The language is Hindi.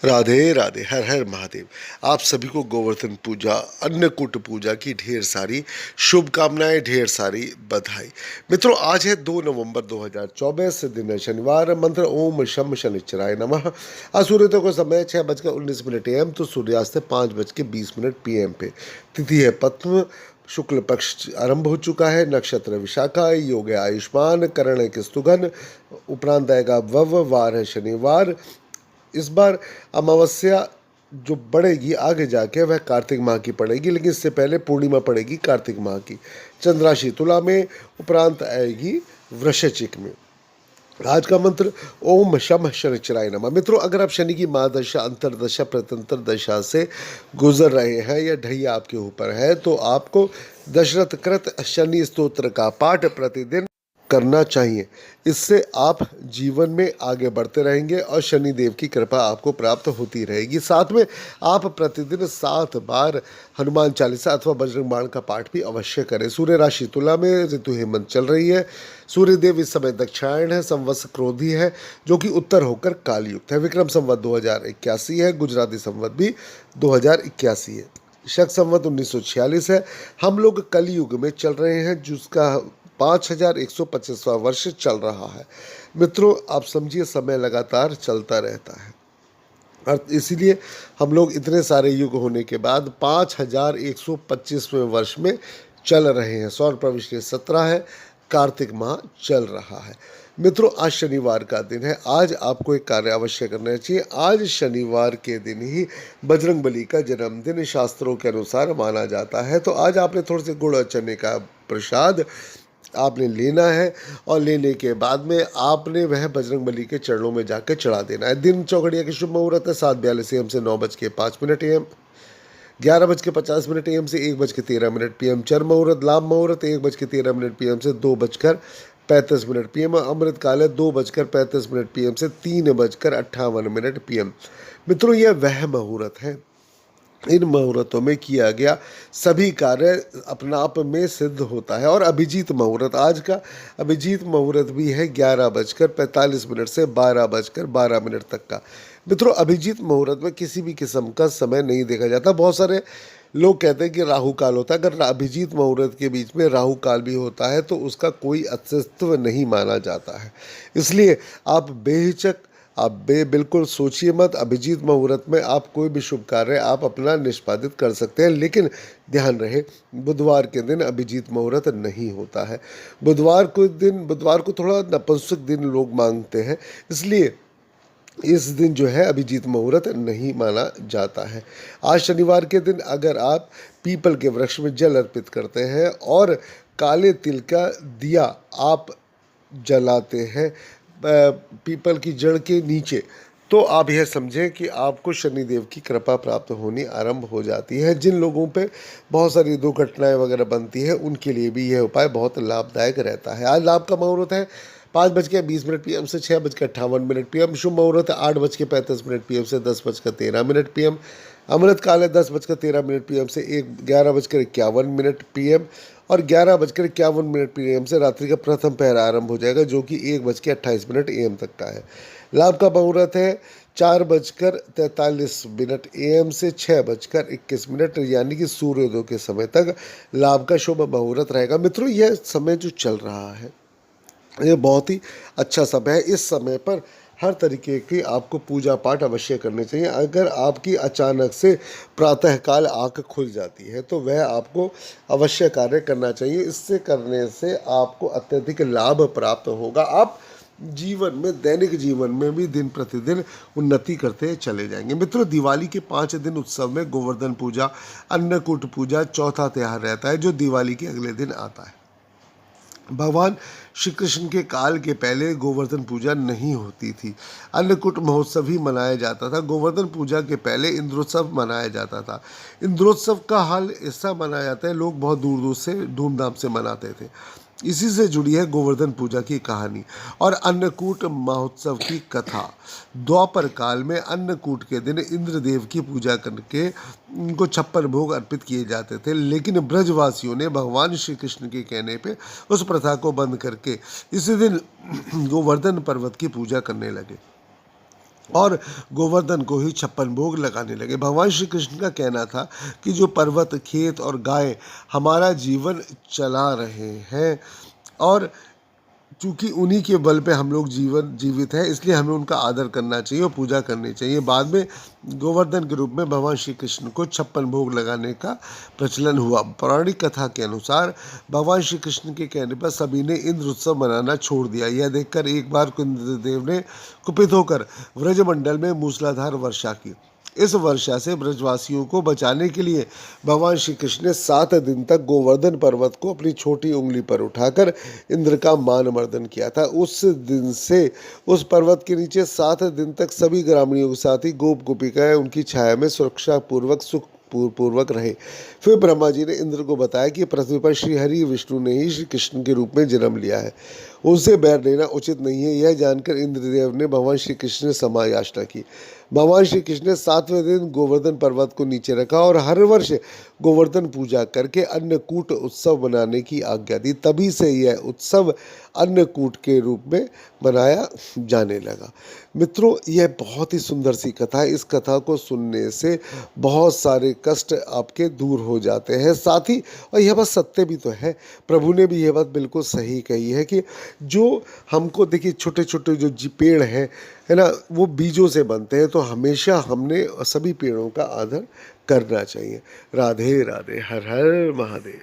राधे राधे, हर हर महादेव। आप सभी को गोवर्धन पूजा, अन्नकूट पूजा की ढेर सारी शुभकामनाएं, ढेर सारी बधाई। मित्रों, आज है 2 नवंबर 2024, दिन है शनिवार। मंत्र ओम शम शनिश्चराय नमः। आज सूर्योदय को समय 6:19 AM तो सूर्यास्त 5:20 PM पे। तिथि है पद्म, शुक्ल पक्ष आरंभ हो चुका है। नक्षत्र विशाखा, योग है आयुष्मान, करण है किस्तुघन, उपरांत आएगा वव, वार है शनिवार। इस बार अमावस्या जो बढ़ेगी आगे जाके वह कार्तिक माह की पड़ेगी, लेकिन इससे पहले पूर्णिमा पड़ेगी कार्तिक माह की। चंद्र राशि तुला में, उपरांत आएगी वृश्चिक में। आज का मंत्र ओम शम शनिश्चराय नमः। मित्रों, अगर आप शनि की महादशा, अंतरदशा, प्रतंत्र दशा से गुजर रहे हैं या ढैया आपके ऊपर है, तो आपको दशरथ कृत शनि स्तोत्र का पाठ प्रतिदिन करना चाहिए। इससे आप जीवन में आगे बढ़ते रहेंगे और शनि देव की कृपा आपको प्राप्त होती रहेगी। साथ में आप प्रतिदिन 7 बार हनुमान चालीसा अथवा बजरंग बाण का पाठ भी अवश्य करें। सूर्य राशि तुला में, ऋतु हेमंत चल रही है। सूर्य देव इस समय दक्षिणायन है, संवत्सर क्रोधी है जो कि उत्तर होकर कालयुक्त है। विक्रम संवत 2081 है, गुजराती संवत भी 2081 है। शक संवत 1946 है। हम लोग कलयुग में चल रहे हैं जिसका 5125वां वर्ष चल रहा है। मित्रों, आप समझिए, समय लगातार चलता रहता है और इसीलिए हम लोग इतने सारे युग होने के बाद 5125वें वर्ष में चल रहे हैं। सौर प्रविष्टि 17 है, कार्तिक माह चल रहा है। मित्रों, आज शनिवार का दिन है। आज आपको एक कार्य अवश्य करना चाहिए। आज शनिवार के दिन ही बजरंगबली का जन्मदिन शास्त्रों के अनुसार माना जाता है। तो आज आपने थोड़े से गुड़ और चने का प्रसाद आपने लेना है और लेने के बाद में आपने वह बजरंगबली के चरणों में जाकर चढ़ा देना है। दिन चौघड़िया की शुभ मुहूर्त है 7:42 AM से 9:05 AM, 11:50 AM से 1:13 PM। चर्म मुहूर्त, लाभ मुहूर्त 1:13 PM से 2:35 PM। अमृत काल है 2:35 PM से 3:58 PM। मित्रों, यह वह मुहूर्त है, इन मुहूर्तों में किया गया सभी कार्य अपना आप में सिद्ध होता है। और अभिजीत मुहूर्त, आज का अभिजीत मुहूर्त भी है 11:45 से 12:12 तक का। मित्रों, अभिजीत मुहूर्त में किसी भी किस्म का समय नहीं देखा जाता। बहुत सारे लोग कहते हैं कि राहु काल होता है। अगर अभिजीत मुहूर्त के बीच में राहु काल भी होता है तो उसका कोई अस्तित्व नहीं माना जाता है। इसलिए आप बेहिचक, आप बिल्कुल सोचिए मत। अभिजीत मुहूर्त में आप कोई भी शुभ कार्य आप अपना निष्पादित कर सकते हैं, लेकिन ध्यान रहे बुधवार के दिन अभिजीत मुहूर्त नहीं होता है। बुधवार को थोड़ा नपुंसक दिन लोग मांगते हैं, इसलिए इस दिन जो है अभिजीत मुहूर्त नहीं माना जाता है। आज शनिवार के दिन अगर आप पीपल के वृक्ष में जल अर्पित करते हैं और काले तिल का दिया आप जलाते हैं पीपल की जड़ के नीचे, तो आप यह समझें कि आपको शनिदेव की कृपा प्राप्त होनी आरंभ हो जाती है। जिन लोगों पे बहुत सारी दुर्घटनाएं वगैरह बनती है उनके लिए भी यह उपाय बहुत लाभदायक रहता है। आज लाभ का मुहूर्त है 5:20 PM से 6:58 PM। शुभ मुहूर्त है 8:35 PM से 10:13 PM। अमृत काल है 10:13 PM से 11:51 PM और 11:51 PM से रात्रि का प्रथम पहर आरंभ हो जाएगा जो कि 1:28 AM तक का है। लाभ का मुहूर्त है 4:43 AM से 6:21 यानी कि सूर्योदय के समय तक लाभ का शुभ मुहूर्त रहेगा। मित्रों, यह समय जो चल रहा है ये बहुत ही अच्छा समय है। इस समय पर हर तरीके की आपको पूजा पाठ अवश्य करने चाहिए। अगर आपकी अचानक से प्रातःकाल आँख खुल जाती है तो वह आपको अवश्य कार्य करना चाहिए। इससे करने से आपको अत्यधिक लाभ प्राप्त होगा। आप जीवन में, दैनिक जीवन में भी दिन प्रतिदिन उन्नति करते चले जाएंगे। मित्रों, दिवाली के 5 दिन उत्सव में गोवर्धन पूजा, अन्नकूट पूजा चौथा त्योहार रहता है जो दिवाली के अगले दिन आता है। भगवान श्री कृष्ण के काल के पहले गोवर्धन पूजा नहीं होती थी। अन्नकूट महोत्सव ही मनाया जाता था। गोवर्धन पूजा के पहले इंद्रोत्सव मनाया जाता था। इंद्रोत्सव का हाल ऐसा मनाया जाता है, लोग बहुत दूर दूर से धूमधाम से मनाते थे। इसी से जुड़ी है गोवर्धन पूजा की कहानी और अन्नकूट महोत्सव की कथा। द्वापर काल में अन्नकूट के दिन इंद्रदेव की पूजा करके उनको 56 भोग अर्पित किए जाते थे, लेकिन ब्रजवासियों ने भगवान श्री कृष्ण के कहने पे उस प्रथा को बंद करके इसी दिन गोवर्धन पर्वत की पूजा करने लगे। और गोवर्धन को ही 56 भोग लगाने लगे। भगवान श्री कृष्ण का कहना था कि जो पर्वत, खेत और गाय हमारा जीवन चला रहे हैं, और चूँकि उन्हीं के बल पे हम लोग जीवित हैं, इसलिए हमें उनका आदर करना चाहिए और पूजा करनी चाहिए। बाद में गोवर्धन के रूप में भगवान श्री कृष्ण को 56 भोग लगाने का प्रचलन हुआ। पौराणिक कथा के अनुसार भगवान श्री कृष्ण के कहने पर सभी ने इंद्र उत्सव मनाना छोड़ दिया। यह देखकर एक बार को इंद्रदेव ने कुपित होकर व्रजमंडल में मूसलाधार वर्षा की। इस वर्षा से ब्रजवासियों को बचाने के लिए भगवान श्री कृष्ण ने 7 दिन तक गोवर्धन पर्वत को अपनी छोटी उंगली पर उठाकर इंद्र का मान मर्दन किया था। उस दिन से उस पर्वत के नीचे 7 दिन तक सभी ग्रामीणों के साथ ही गोप गोपिकाएं उनकी छाया में सुरक्षा पूर्वक रहे। फिर ब्रह्मा जी ने इंद्र को बताया कि पृथ्वी पर श्री हरि विष्णु ने ही श्री कृष्ण के रूप में जन्म लिया है, उनसे बैर लेना उचित नहीं है। यह जानकर इंद्रदेव ने भगवान श्री कृष्ण से क्षमा याचना की। भगवान श्री कृष्ण ने 7वें दिन गोवर्धन पर्वत को नीचे रखा और हर वर्ष गोवर्धन पूजा करके अन्नकूट उत्सव मनाने की आज्ञा दी। तभी से यह उत्सव अन्नकूट के रूप में मनाया जाने लगा। मित्रों, यह बहुत ही सुंदर सी कथा है। इस कथा को सुनने से बहुत सारे कष्ट आपके दूर हो जाते हैं। साथ ही, और यह बात सत्य भी तो है, प्रभु ने भी यह बात बिल्कुल सही कही है कि जो हमको, देखिए, छोटे छोटे जो पेड़ हैं, है ना, वो बीजों से बनते हैं, तो हमेशा हमने सभी पेड़ों का आदर करना चाहिए। राधे राधे, हर हर महादेव।